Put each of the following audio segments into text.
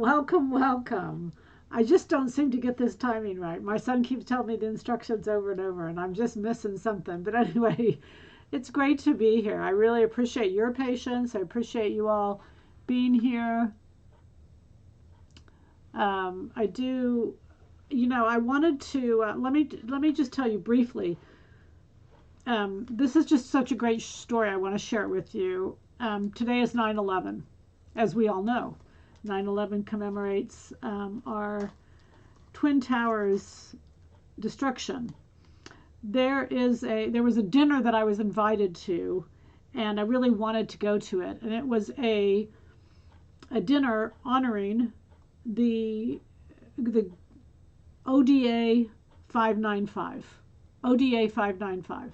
Welcome, welcome. I just don't seem to get this timing right. My son keeps telling me the instructions over and over, and I'm just missing something. But anyway, it's great to be here. I really appreciate your patience. I appreciate you all being here. I do, I wanted to let me just tell you briefly. This is just such a great story. I want to share it with you. Today is 9/11, as we all know. 9/11 commemorates our Twin Towers destruction. There was a dinner that I was invited to, and I really wanted to go to it. And it was a dinner honoring the ODA 595. ODA 595.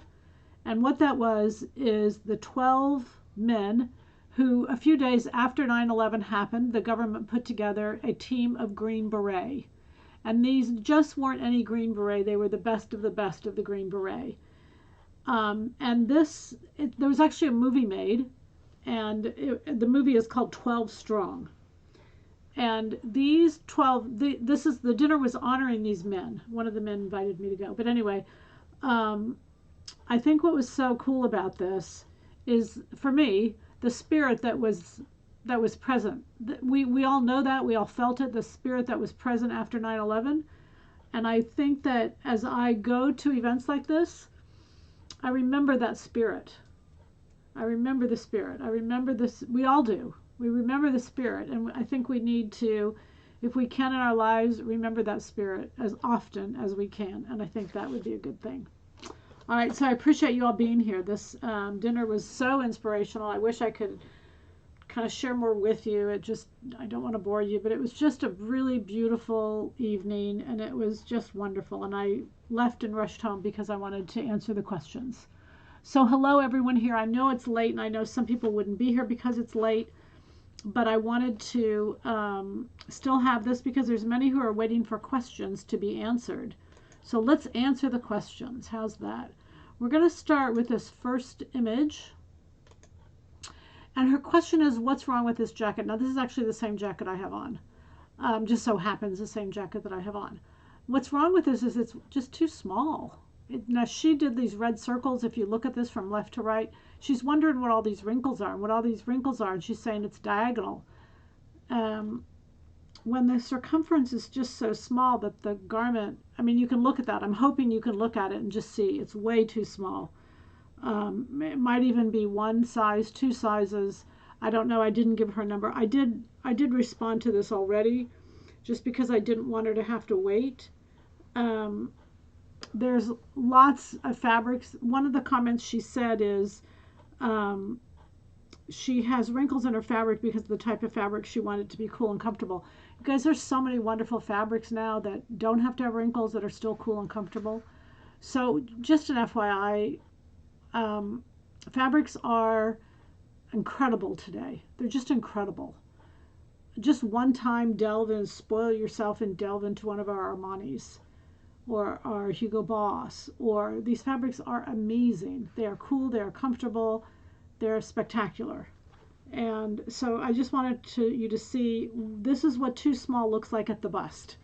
And what that was is the 12 men who, a few days after 9/11 happened, the government put together a team of Green Beret. And these just weren't any Green Beret, they were the best of the Green Beret. There was actually a movie made, and the movie is called 12 Strong. And these 12, the dinner was honoring these men. One of the men invited me to go. But anyway, I think what was so cool about this is, for me, the spirit that was present. We all know that. We all felt it, the spirit that was present after 9/11. And I think that as I go to events like this, I remember that spirit. I remember the spirit. I remember this. We all do. We remember the spirit. And I think we need to, if we can in our lives, remember that spirit as often as we can. And I think that would be a good thing. All right, so I appreciate you all being here. This dinner was so inspirational. I wish I could kind of share more with you. I don't want to bore you, but it was just a really beautiful evening, and it was just wonderful. And I left and rushed home because I wanted to answer the questions. So hello, everyone here. I know it's late, and I know some people wouldn't be here because it's late, but I wanted to still have this because there's many who are waiting for questions to be answered. So let's answer the questions. How's that? We're going to start with this first image. And her question is, what's wrong with this jacket? Now, this is actually the same jacket I have on. Just so happens the same jacket that I have on. What's wrong with this is it's just too small. Now, she did these red circles. If you look at this from left to right, she's wondering what all these wrinkles are and what all these wrinkles are. And she's saying it's diagonal. When the circumference is just so small that the garment, I mean, you can look at that. I'm hoping you can look at it and just see it's way too small. It might even be one size, two sizes. I don't know. I didn't give her a number. I did respond to this already just because I didn't want her to have to wait. There's lots of fabrics. One of the comments she said is she has wrinkles in her fabric because of the type of fabric she wanted to be cool and comfortable. Guys, there's so many wonderful fabrics now that don't have to have wrinkles that are still cool and comfortable. So just an FYI, fabrics are incredible today. They're just incredible. Just one time delve and spoil yourself and delve into one of our Armanis or our Hugo Boss. Or these fabrics are amazing. They are cool. They are comfortable. They're spectacular. And so I just wanted you to see this is what too small looks like at the bust.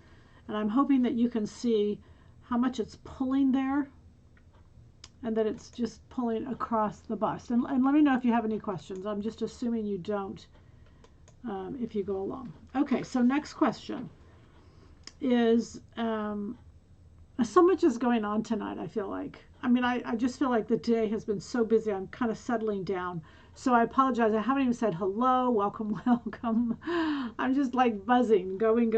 And I'm hoping that you can see how much it's pulling there and that it's just pulling across the bust. And let me know if you have any questions. I'm just assuming you don't if you go along. Okay, so next question is so much is going on tonight, I feel like. I mean, I just feel like the day has been so busy. I'm kind of settling down. So I apologize. I haven't even said hello, welcome, welcome. I'm just like buzzing, going.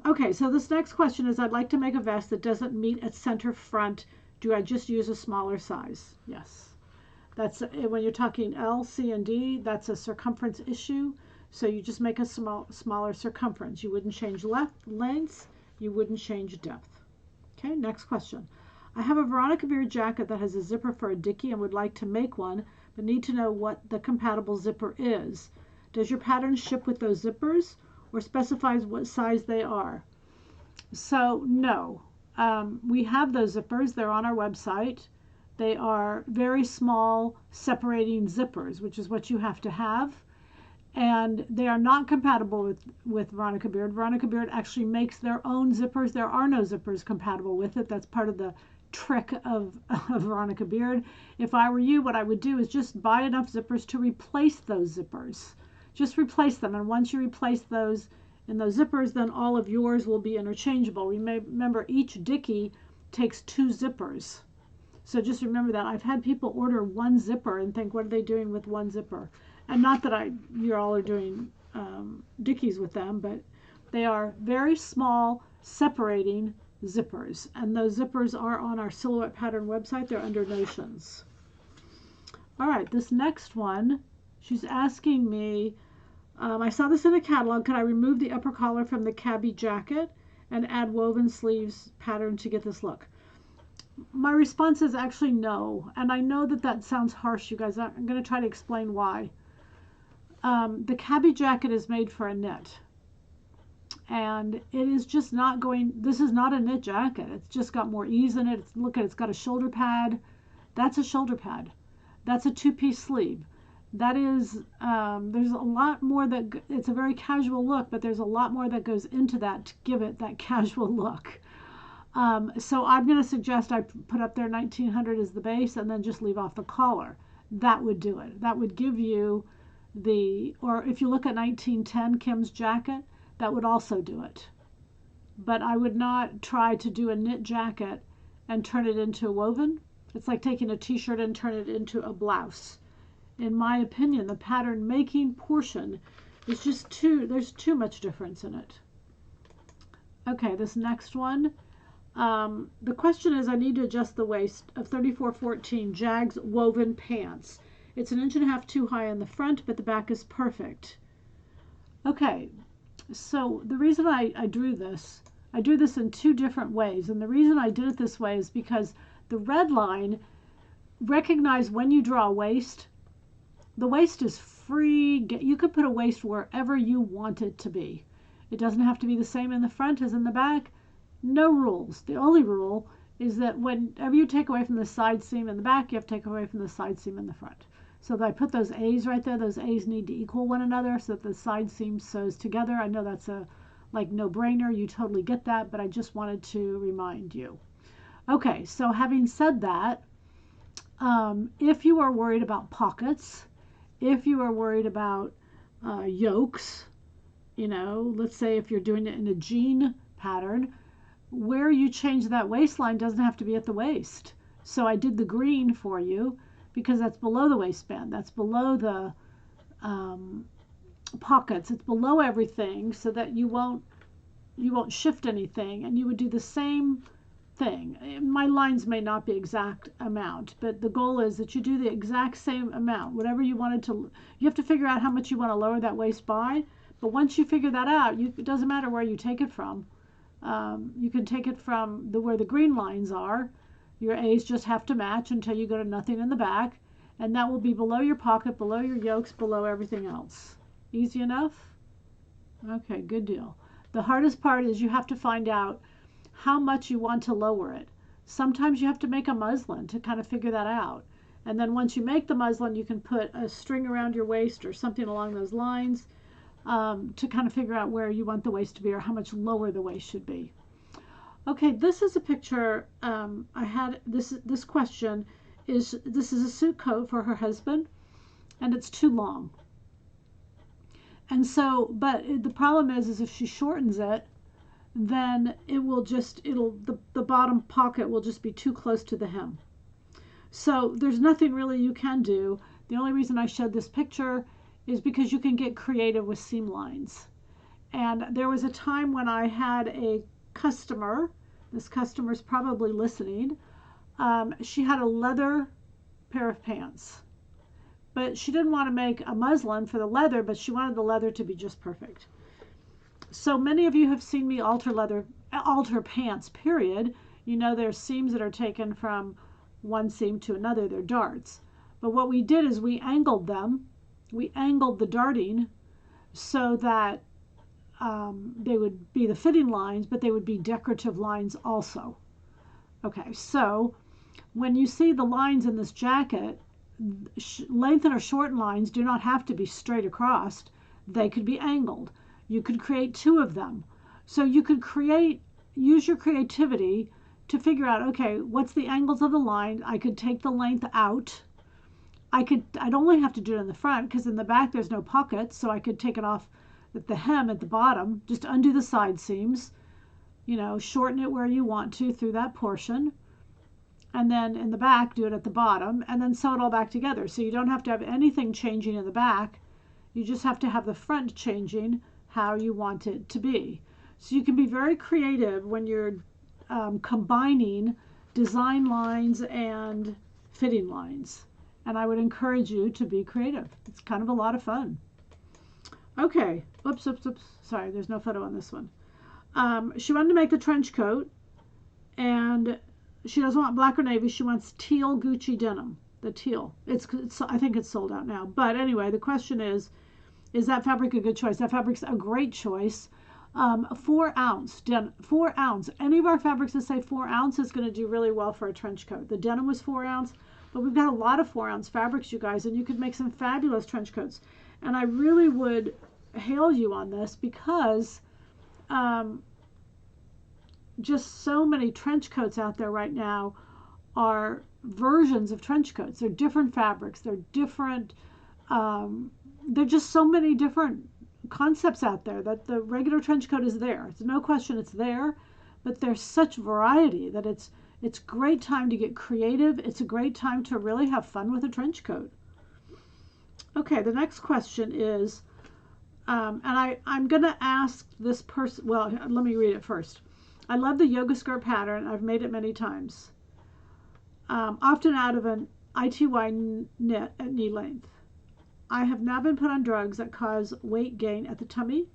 Okay, so this next question is, I'd like to make a vest that doesn't meet at center front. Do I just use a smaller size? Yes. That's when you're talking L, C, and D, that's a circumference issue. So you just make a smaller circumference. You wouldn't change lengths. You wouldn't change depth. Okay, next question. I have a Veronica Beer jacket that has a zipper for a dicky and would like to make one, but need to know what the compatible zipper is. Does your pattern ship with those zippers or specifies what size they are? So no, we have those zippers. They're on our website. They are very small separating zippers, which is what you have to have. and they are not compatible with Veronica Beard. Veronica Beard actually makes their own zippers. There are no zippers compatible with it. That's part of the trick of Veronica Beard. If I were you, what I would do is just buy enough zippers to replace those zippers. Just replace them, and once you replace those in those zippers, then all of yours will be interchangeable. Remember, each dickie takes 2 zippers. So just remember that. I've had people order 1 zipper and think, what are they doing with 1 zipper? And not that you all are doing dickies with them, but they are very small separating zippers. And those zippers are on our Silhouette Pattern website. They're under Notions. All right, this next one, she's asking me, I saw this in a catalog. Could I remove the upper collar from the cabbie jacket and add woven sleeves pattern to get this look? My response is actually no. And I know that that sounds harsh, you guys. I'm going to try to explain why. The cabbie jacket is made for a knit. And it is just not going, this is not a knit jacket. It's just got more ease in it. Look at it, it's got a shoulder pad. That's a shoulder pad. That's a 2-piece sleeve. That is, there's a lot more that, it's a very casual look, but there's a lot more that goes into that to give it that casual look. So I'm going to suggest I put up there 1900 as the base and then just leave off the collar. That would do it. That would give you the, or if you look at 1910 Kim's jacket, that would also do it. But I would not try to do a knit jacket and turn it into a woven. It's like taking a t-shirt and turn it into a blouse. In my opinion, the pattern making portion is just there's too much difference in it. Okay, this next one. The question is, I need to adjust the waist of 3414 Jags woven pants. It's 1.5 inches too high on the front, but the back is perfect. Okay, so the reason I drew this in 2 different ways. And the reason I did it this way is because the red line, recognize when you draw a waist, the waist is free. You could put a waist wherever you want it to be. It doesn't have to be the same in the front as in the back. No rules. The only rule is that whenever you take away from the side seam in the back, you have to take away from the side seam in the front. So if I put those A's right there, those A's need to equal one another so that the side seam sews together. I know that's a no-brainer. You totally get that, but I just wanted to remind you. Okay, so having said that, if you are worried about pockets, if you are worried about yokes, let's say if you're doing it in a jean pattern, where you change that waistline doesn't have to be at the waist. So I did the green for you because that's below the waistband. That's below the pockets. It's below everything so that you won't shift anything, and you would do the same thing. My lines may not be exact amount, but the goal is that you do the exact same amount. Whatever you wanted to, you have to figure out how much you want to lower that waist by, but once you figure that out, it doesn't matter where you take it from. You can take it from where the green lines are. Your A's just have to match until you go to nothing in the back, and that will be below your pocket, below your yokes, below everything else. Easy enough? Okay, good deal. The hardest part is you have to find out how much you want to lower it. Sometimes you have to make a muslin to kind of figure that out. And then once you make the muslin, you can put a string around your waist or something along those lines to kind of figure out where you want the waist to be or how much lower the waist should be. Okay, this is a picture. I had this question is, this is a suit coat for her husband, and it's too long. And so, but the problem is if she shortens it, then the bottom pocket will just be too close to the hem. So there's nothing really you can do. The only reason I showed this picture is because you can get creative with seam lines. And there was a time when I had a customer, this customer's probably listening, she had a leather pair of pants. But she didn't want to make a muslin for the leather, but she wanted the leather to be just perfect. So many of you have seen me alter pants, period. You know there's seams that are taken from one seam to another, they're darts. But what we did is we angled them. We angled the darting so that they would be the fitting lines, but they would be decorative lines also. Okay, so when you see the lines in this jacket, lengthen or shorten lines do not have to be straight across. They could be angled. You could create two of them. So you could use your creativity to figure out, okay, what's the angles of the line? I could take the length out. I'd only have to do it in the front because in the back there's no pockets, so I could take it off at the hem at the bottom, just undo the side seams, shorten it where you want to through that portion, and then in the back do it at the bottom, and then sew it all back together. So you don't have to have anything changing in the back. You just have to have the front changing how you want it to be. So you can be very creative when you're combining design lines and fitting lines. And I would encourage you to be creative. It's kind of a lot of fun. Okay, oops. Sorry, there's no photo on this one. She wanted to make the trench coat, and she doesn't want black or navy. She wants teal Gucci denim. The teal. I think it's sold out now. But anyway, the question is that fabric a good choice? That fabric's a great choice. 4 ounce. 4 ounce. Any of our fabrics that say 4 ounce is going to do really well for a trench coat. The denim was 4 ounce. But we've got a lot of 4 ounce fabrics, you guys, and you could make some fabulous trench coats. And I really would hail you on this because just so many trench coats out there right now are versions of trench coats. They're different fabrics. They're different. There are just so many different concepts out there that the regular trench coat is there. It's no question it's there, but there's such variety that it's a great time to get creative. It's a great time to really have fun with a trench coat. Okay, the next question is, and I'm going to ask this person, well, let me read it first. I love the yoga skirt pattern. I've made it many times, often out of an ITY knit at knee length. I have now been put on drugs that cause weight gain at the tummy.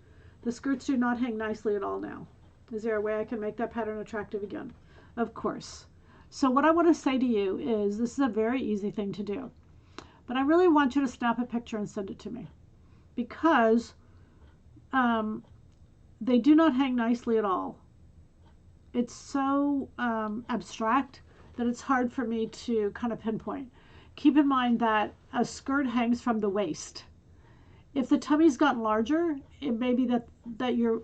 The skirts do not hang nicely at all now. Is there a way I can make that pattern attractive again? Of course. So what I want to say to you is this is a very easy thing to do. But I really want you to snap a picture and send it to me. Because they do not hang nicely at all. It's so abstract that it's hard for me to kind of pinpoint. Keep in mind that a skirt hangs from the waist. If the tummy's gotten larger, it may be that you're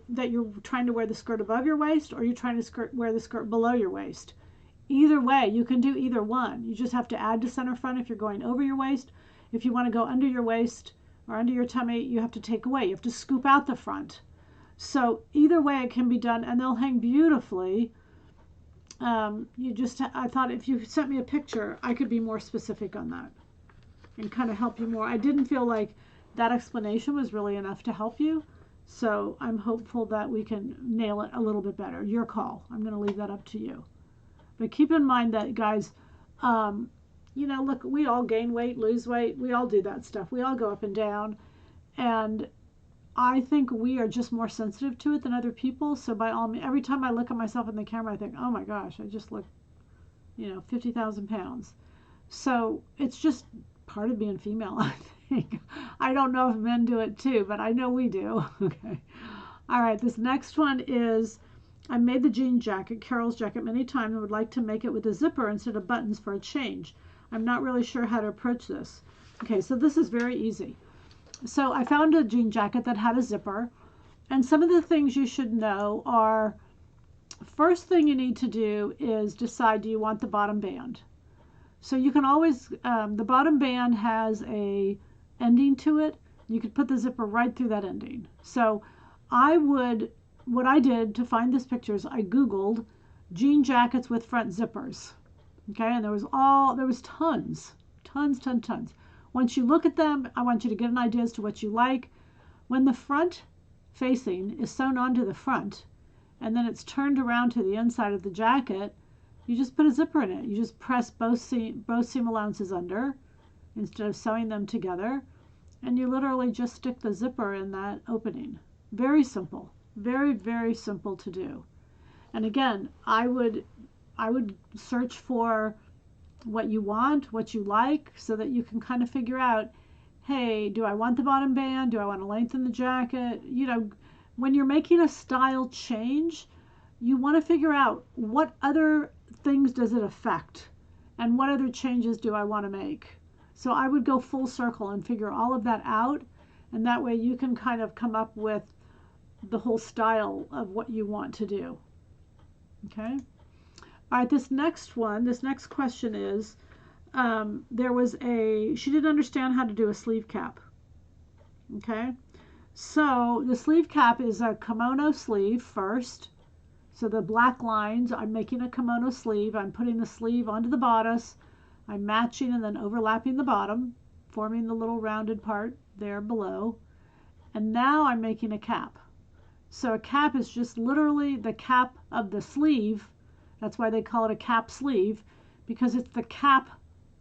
trying to wear the skirt above your waist, or you're trying to wear the skirt below your waist. Either way, you can do either one. You just have to add to center front if you're going over your waist. If you want to go under your waist or under your tummy, you have to take away. You have to scoop out the front. So either way it can be done, and they'll hang beautifully. I thought if you sent me a picture, I could be more specific on that and kind of help you more. I didn't feel like that explanation was really enough to help you. So I'm hopeful that we can nail it a little bit better. Your call. I'm going to leave that up to you. But keep in mind that, guys, look, we all gain weight, lose weight. We all do that stuff. We all go up and down. And I think we are just more sensitive to it than other people. So by all means, every time I look at myself in the camera, I think, oh my gosh, I just look, 50,000 pounds. So it's just part of being female, I think. I don't know if men do it too, but I know we do. Okay. All right, this next one is, I made the jean jacket, Carol's jacket, many times and would like to make it with a zipper instead of buttons for a change. I'm not really sure how to approach this. Okay, so this is very easy. So I found a jean jacket that had a zipper, and some of the things you should know are, first thing you need to do is decide, do you want the bottom band? So you can always, the bottom band has a ending to it. You could put the zipper right through that ending. So what I did to find this picture is I Googled jean jackets with front zippers. Okay, and there was tons. Once you look at them, I want you to get an idea as to what you like. When the front facing is sewn onto the front, and then it's turned around to the inside of the jacket, you just put a zipper in it. You just press both seam allowances under instead of sewing them together, and you literally just stick the zipper in that opening. Very simple. Very, very simple to do. And again, I would search for what you want, what you like, so that you can kind of figure out, hey, do I want the bottom band? Do I want to lengthen the jacket? When you're making a style change, you want to figure out what other things does it affect and what other changes do I want to make. So I would go full circle and figure all of that out And that way you can kind of come up with the whole style of what you want to do. Okay. All right, this next question is, she didn't understand how to do a sleeve cap. Okay. So the sleeve cap is a kimono sleeve first. So the black lines, I'm making a kimono sleeve. I'm putting the sleeve onto the bodice. I'm matching and then overlapping the bottom, forming the little rounded part there below. And now I'm making a cap. So a cap is just literally the cap of the sleeve. That's why they call it a cap sleeve, because it's the cap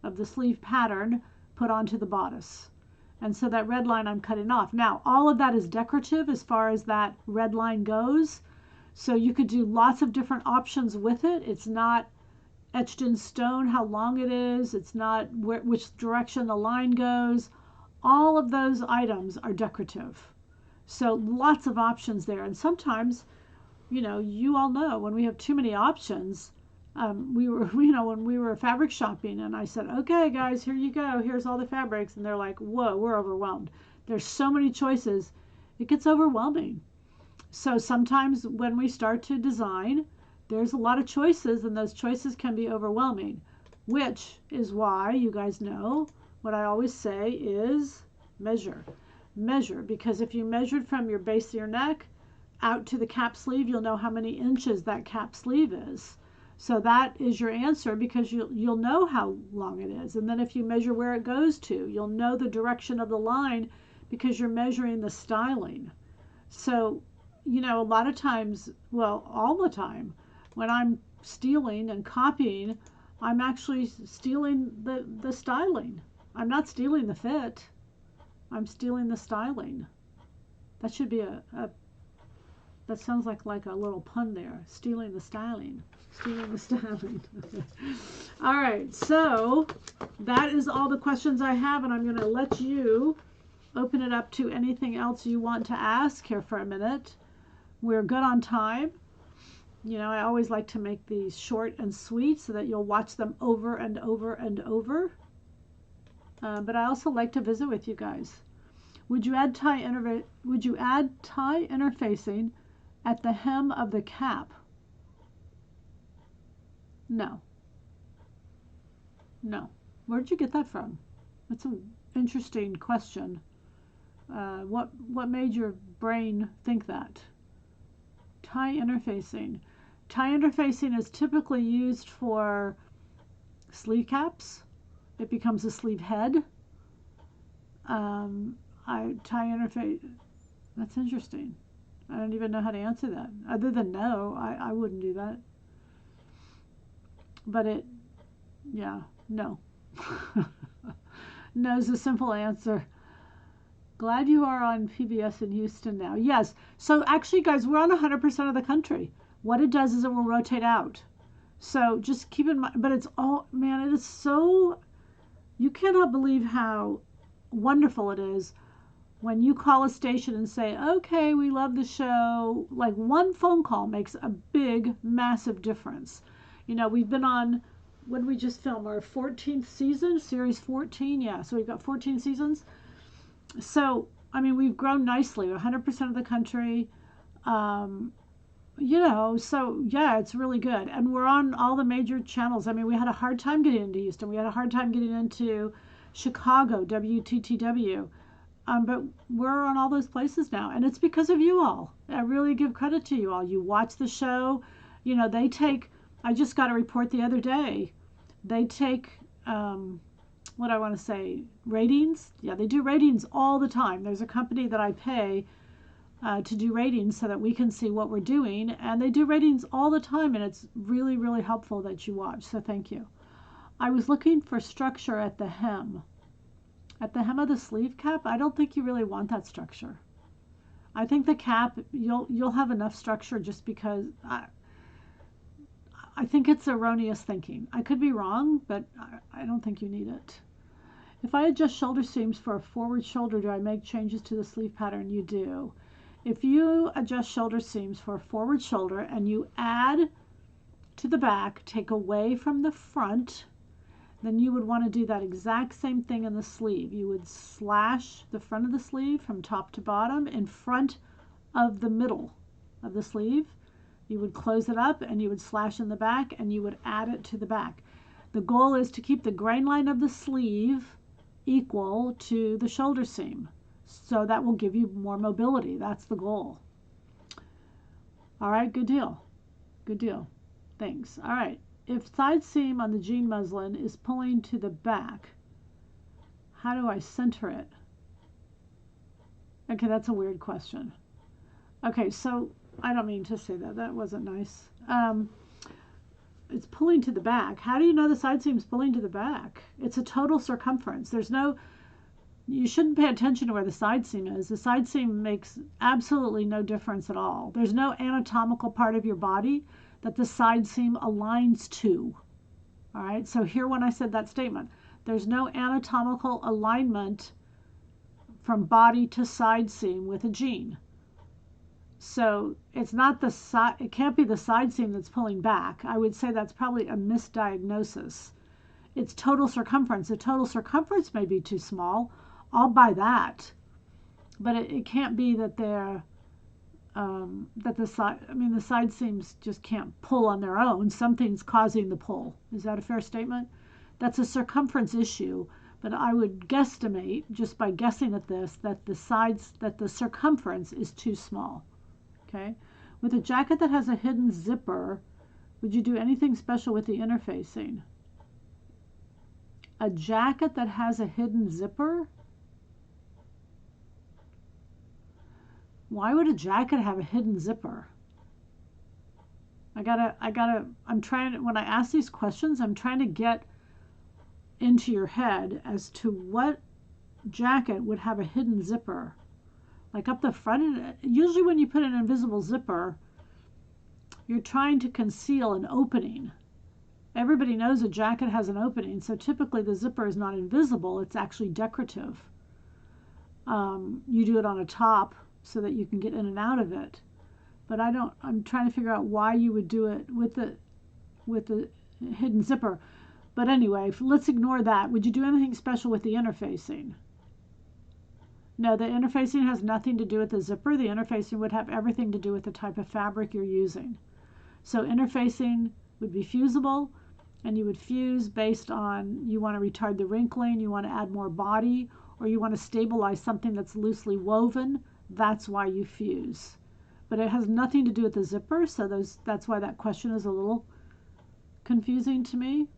of the sleeve pattern put onto the bodice. And so that red line I'm cutting off. Now, all of that is decorative as far as that red line goes. So you could do lots of different options with it. It's not etched in stone how long it is. It's not which direction the line goes. All of those items are decorative. So lots of options there. And sometimes, you all know when we have too many options, when we were fabric shopping and I said, okay, guys, here you go. Here's all the fabrics. And they're like, whoa, we're overwhelmed. There's so many choices. It gets overwhelming. So sometimes when we start to design, there's a lot of choices and those choices can be overwhelming, which is why you guys know what I always say is measure. Measure, because if you measured from your base of your neck out to the cap sleeve, you'll know how many inches that cap sleeve is. So that is your answer because you'll know how long it is. And then if you measure where it goes to, you'll know the direction of the line because you're measuring the styling. So a lot of times, well, all the time, when I'm stealing and copying, I'm actually stealing the styling. I'm not stealing the fit. I'm stealing the styling. That should be that sounds like a little pun there. Stealing the styling. Stealing the styling. All right, so that is all the questions I have, and I'm going to let you open it up to anything else you want to ask here for a minute. We're good on time. I always like to make these short and sweet so that you'll watch them over and over and over. But I also like to visit with you guys. Would you add tie interfacing at the hem of the cap? No. No. Where'd you get that from? That's an interesting question. What made your brain think that? Tie interfacing. Tie interfacing is typically used for sleeve caps. It becomes a sleeve head. Tie interface. That's interesting. I don't even know how to answer that. Other than no, I wouldn't do that. But no. No is a simple answer. Glad you are on PBS in Houston now. Yes. So actually, guys, we're on 100% of the country. What it does is it will rotate out. So just keep in mind. But it's all, man, it is so, you cannot believe how wonderful it is when you call a station and say, okay, we love the show. Like one phone call makes a big, massive difference. We've been on, what did we just film? Our 14th season, series 14. Yeah, so we've got 14 seasons. So, we've grown nicely, 100% of the country. So yeah, it's really good. And we're on all the major channels. We had a hard time getting into Houston. We had a hard time getting into Chicago, WTTW. But we're on all those places now. And it's because of you all. I really give credit to you all. You watch the show. They take, I just got a report the other day. They take, what I want to say, ratings. Yeah, they do ratings all the time. There's a company that I pay to do ratings so that we can see what we're doing. And they do ratings all the time. And it's really, really helpful that you watch. So thank you. I was looking for structure at the hem. At the hem of the sleeve cap, I don't think you really want that structure. I think the cap, you'll have enough structure just because I think it's erroneous thinking. I could be wrong, but I don't think you need it. If I adjust shoulder seams for a forward shoulder, do I make changes to the sleeve pattern? You do. If you adjust shoulder seams for a forward shoulder and you add to the back, take away from the front, then you would want to do that exact same thing in the sleeve. You would slash the front of the sleeve from top to bottom in front of the middle of the sleeve. You would close it up and you would slash in the back and you would add it to the back. The goal is to keep the grain line of the sleeve equal to the shoulder seam. So that will give you more mobility. That's the goal. All right, good deal. Good deal. Thanks. All right. If side seam on the jean muslin is pulling to the back, how do I center it? Okay, that's a weird question. Okay, so I don't mean to say that. That wasn't nice. It's pulling to the back. How do you know the side seam is pulling to the back? It's a total circumference. You shouldn't pay attention to where the side seam is. The side seam makes absolutely no difference at all. There's no anatomical part of your body that the side seam aligns to. All right, so here when I said that statement, there's no anatomical alignment from body to side seam with a jean. So it's not the side, it can't be the side seam that's pulling back. I would say that's probably a misdiagnosis. It's total circumference. The total circumference may be too small. I'll buy that. But it can't be that they're the side seams just can't pull on their own. Something's causing the pull. Is that a fair statement? That's a circumference issue, but I would guesstimate, just by guessing at this, that the circumference is too small. Okay? With a jacket that has a hidden zipper, would you do anything special with the interfacing? A jacket that has a hidden zipper? Why would a jacket have a hidden zipper? When I ask these questions, I'm trying to get into your head as to what jacket would have a hidden zipper. Like up the front, usually when you put an invisible zipper, you're trying to conceal an opening. Everybody knows a jacket has an opening, so typically the zipper is not invisible, it's actually decorative. You do it on a top so that you can get in and out of it. But I'm trying to figure out why you would do it with the hidden zipper. But anyway, let's ignore that. Would you do anything special with the interfacing? No, the interfacing has nothing to do with the zipper. The interfacing would have everything to do with the type of fabric you're using. So interfacing would be fusible, and you would fuse based on you want to retard the wrinkling, you want to add more body, or you want to stabilize something that's loosely woven. That's why you fuse. But it has nothing to do with the zipper, so that's why that question is a little confusing to me.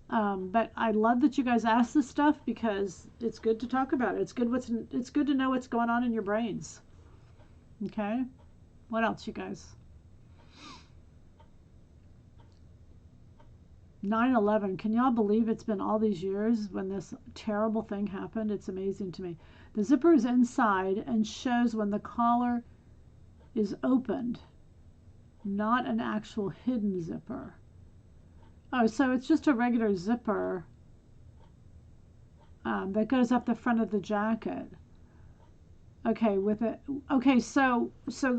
But I love that you guys ask this stuff because it's good to talk about it. It's good to know what's going on in your brains. Okay? What else, you guys? 9/11. Can y'all believe it's been all these years when this terrible thing happened? It's amazing to me. The zipper is inside and shows when the collar is opened, not an actual hidden zipper. Oh, so it's just a regular zipper that goes up the front of the jacket. Okay, so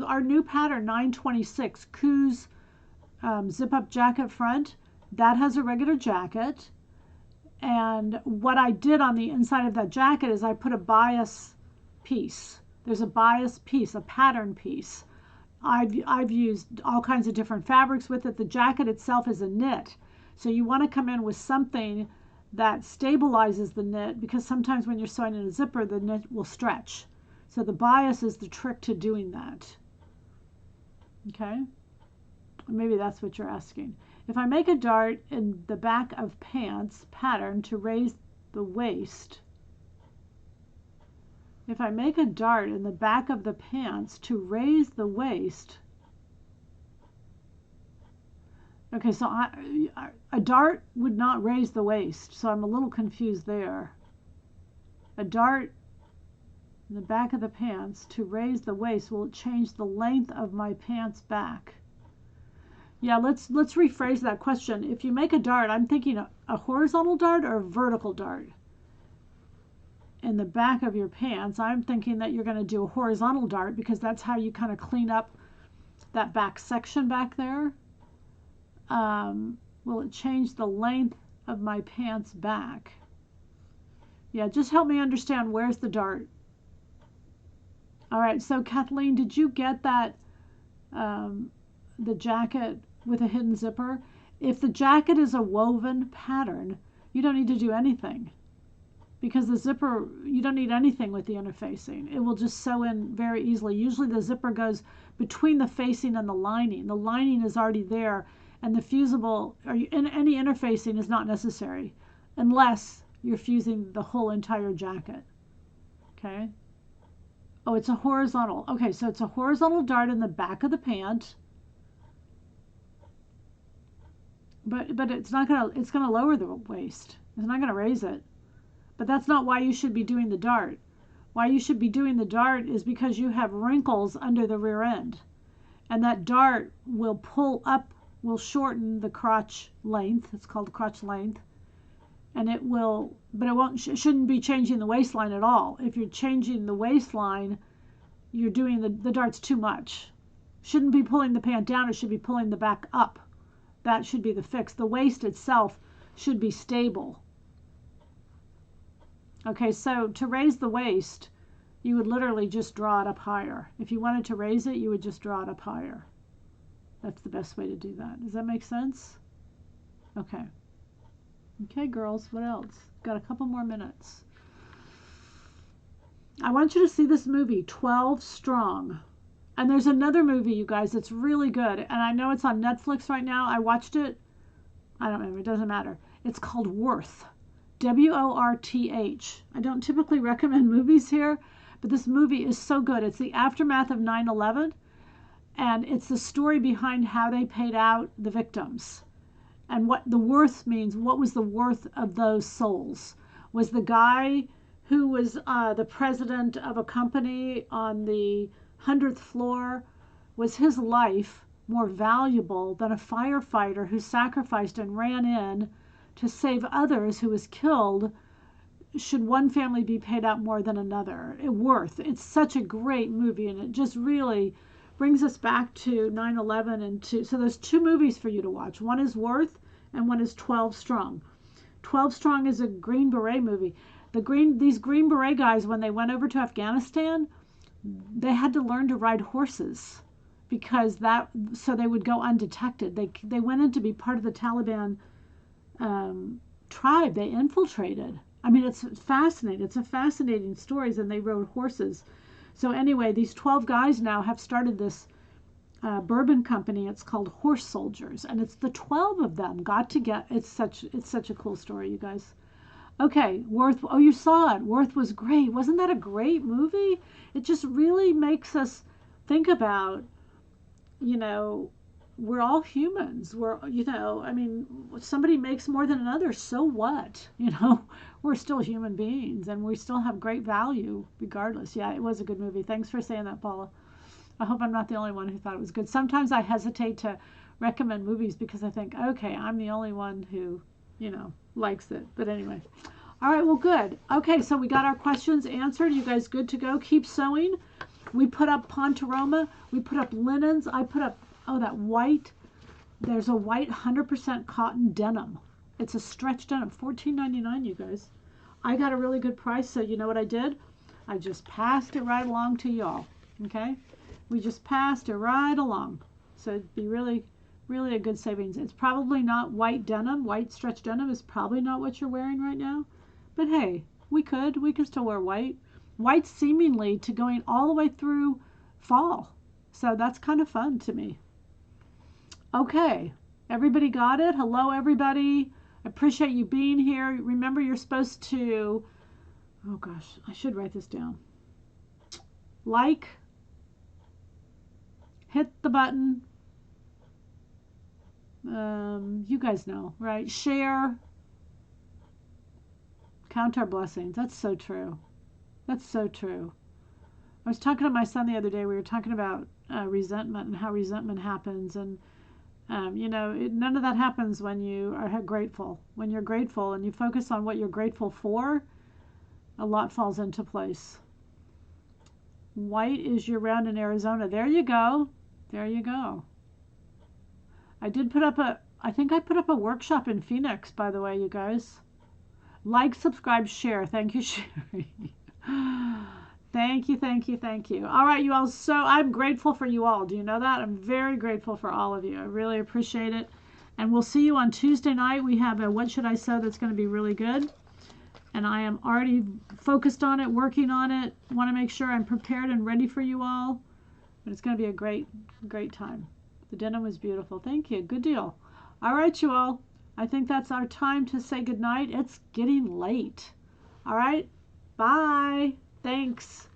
our new pattern 926 Coos zip up jacket front, that has a regular jacket. And what I did on the inside of that jacket is I put a bias piece. There's a bias piece, a pattern piece. I've used all kinds of different fabrics with it. The jacket itself is a knit. So you want to come in with something that stabilizes the knit, because sometimes when you're sewing in a zipper, the knit will stretch. So the bias is the trick to doing that. Okay? Maybe that's what you're asking. If I make a dart in the back of pants pattern to raise the waist, if I make a dart in the back of the pants to raise the waist, okay, so a dart would not raise the waist, so I'm a little confused there. A dart in the back of the pants to raise the waist will change the length of my pants back. Yeah, let's rephrase that question. If you make a dart, I'm thinking a horizontal dart or a vertical dart. In the back of your pants, I'm thinking that you're going to do a horizontal dart because that's how you kind of clean up that back section back there. Will it change the length of my pants back. Yeah, just help me understand, where's the dart? All right, so Kathleen, did you get that, the jacket with a hidden zipper? If the jacket is a woven pattern, you don't need to do anything, because the zipper, you don't need anything with the interfacing. It will just sew in very easily. Usually the zipper goes between the facing and the lining. The lining is already there, and the fusible, or any interfacing is not necessary unless you're fusing the whole entire jacket. Okay. Oh, it's a horizontal. Okay, so it's a horizontal dart in the back of the pant. But it's not gonna, it's gonna lower the waist. It's not gonna raise it. But that's not why you should be doing the dart. Why you should be doing the dart is because you have wrinkles under the rear end. And that dart will pull up, will shorten the crotch length. It's called crotch length. And it will, but it shouldn't be changing the waistline at all. If you're changing the waistline, you're doing the darts too much. Shouldn't be pulling the pant down, it should be pulling the back up. That should be the fix. The waist itself should be stable. Okay, so to raise the waist, you would literally just draw it up higher. If you wanted to raise it, you would just draw it up higher. That's the best way to do that. Does that make sense? Okay. Okay, girls, what else? Got a couple more minutes. I want you to see this movie, 12 Strong. And there's another movie, you guys, that's really good. And I know it's on Netflix right now. I watched it. I don't remember. It doesn't matter. It's called Worth. W-O-R-T-H. I don't typically recommend movies here, but this movie is so good. It's the aftermath of 9/11, and it's the story behind how they paid out the victims. And what the worth means, what was the worth of those souls? Was the guy who was the president of a company on the 100th floor, was his life more valuable than a firefighter who sacrificed and ran in to save others who was killed? Should one family be paid out more than another? Worth. It's such a great movie, and it just really brings us back to 9/11 and so there's two movies for you to watch. One is Worth and one is 12 Strong. 12 Strong is a Green Beret movie. These Green Beret guys, when they went over to Afghanistan, they had to learn to ride horses because so they would go undetected. They went in to be part of the Taliban tribe. They infiltrated. I mean, it's fascinating. It's a fascinating stories, and they rode horses. So anyway, these 12 guys now have started this bourbon company. It's called Horse Soldiers, and it's the 12 of them got together. It's such a cool story, you guys. Okay, Worth. Oh, you saw it. Worth was great. Wasn't that a great movie? It just really makes us think about, we're all humans. I mean, somebody makes more than another, so what? We're still human beings, and we still have great value regardless. Yeah, it was a good movie. Thanks for saying that, Paula. I hope I'm not the only one who thought it was good. Sometimes I hesitate to recommend movies because I think, okay, I'm the only one who, likes it. But anyway. All right, well, good. Okay, so we got our questions answered. You guys good to go? Keep sewing. We put up Pontoroma. We put up linens. I put up, that white. There's a white 100% cotton denim. It's a stretch denim, $14.99, you guys. I got a really good price, so you know what I did? I just passed it right along to y'all, okay? We just passed it right along. So it'd be really, really a good savings. It's probably not white denim. White stretch denim is probably not what you're wearing right now. But hey, we could still wear white. White seemingly to going all the way through fall. So that's kind of fun to me. Okay, everybody got it? Hello, everybody. I appreciate you being here. Remember, you're supposed to, oh gosh, I should write this down. Like, hit the button. You guys know, right? Share. Count our blessings. That's so true. That's so true. I was talking to my son the other day. We were talking about resentment and how resentment happens. And, none of that happens when you are grateful. When you're grateful and you focus on what you're grateful for, a lot falls into place. White is year-round in Arizona. There you go. There you go. I did put up I think I put up a workshop in Phoenix, by the way, you guys. Like, subscribe, share. Thank you, Sherry. Thank you, thank you, thank you. All right, you all. So I'm grateful for you all. Do you know that? I'm very grateful for all of you. I really appreciate it. And we'll see you on Tuesday night. We have a What Should I Sew that's going to be really good. And I am already focused on it, working on it. Want to make sure I'm prepared and ready for you all. But it's going to be a great, great time. The denim was beautiful. Thank you. Good deal. All right, you all. I think that's our time to say goodnight. It's getting late. All right. Bye. Thanks.